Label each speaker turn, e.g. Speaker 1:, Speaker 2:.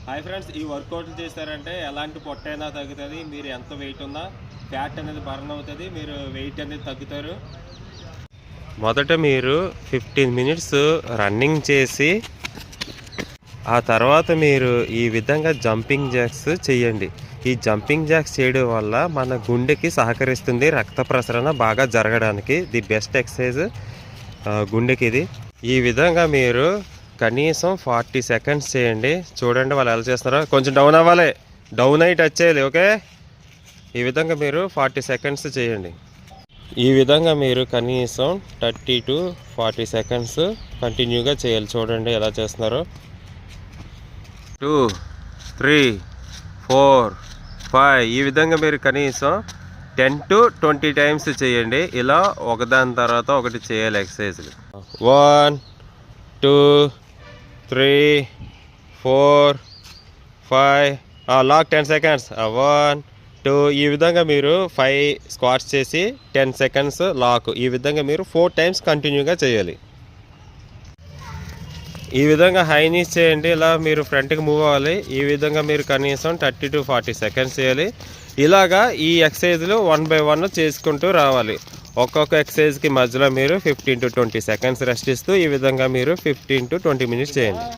Speaker 1: Hi friends, ఈ work out చేశారంటే ఎలాంటి పొట్టైనా తగ్గుతుంది. మీరు ఎంత వెయిట్ ఉన్నా ఫ్యాట్ అనేది బర్న్ అవుతుంది, మీరు వెయిట్ అనేది తగ్గుతారు. మొదట మీరు 15 మినిట్స్ రన్నింగ్ చేసి ఆ తర్వాత మీరు ఈ విధంగా జంపింగ్ జాక్స్ చేయండి. ఈ జంపింగ్ జాక్స్ చేయడం వల్ల మన గుండెకి సహకరిస్తుంది, రక్త ప్రసరణ బాగా జరగడానికి. ది బెస్ట్ ఎక్సర్సైజ్ గుండెకి ఇది. ఈ విధంగా మీరు కనీసం 40 సెకండ్స్ చేయండి. చూడండి వాళ్ళు ఎలా చేస్తున్నారో. కొంచెం డౌన్ అవ్వాలి, డౌన్ అయి టచ్ చేయాలి. ఓకే, ఈ విధంగా మీరు 40 సెకండ్స్ చేయండి. ఈ విధంగా మీరు కనీసం 30 to 40 సెకండ్స్ కంటిన్యూగా చేయాలి. చూడండి ఎలా చేస్తున్నారో. 2, 3, 4, 5 ఈ విధంగా మీరు కనీసం 10 to 20 టైమ్స్ చేయండి. ఇలా ఒకదాని తర్వాత ఒకటి చేయాలి ఎక్సర్సైజ్లు. 1, 2, 3, 4, 5 లాక్ 10 సెకండ్స్. 1, 2 ఈ విధంగా మీరు 5 స్క్వాట్స్ చేసి 10 సెకండ్స్ లాక్. ఈ విధంగా మీరు 4 టైమ్స్ కంటిన్యూగా చేయాలి. ఈ విధంగా హై నీస్ చేయండి. ఇలా మీరు ఫ్రంట్కి మూవ్ అవ్వాలి. ఈ విధంగా మీరు కనీసం 30 to 40 సెకండ్స్ చేయాలి. ఇలాగా ఈ ఎక్సర్సైజ్లు 1 by 1 చేసుకుంటూ రావాలి. ఒక్కొక్క ఎక్సర్సైజ్కి మధ్యలో మీరు 15 to 20 సెకండ్స్ రెస్ట్ ఇస్తూ ఈ విధంగా మీరు 15 to 20 మినిట్స్ చేయండి.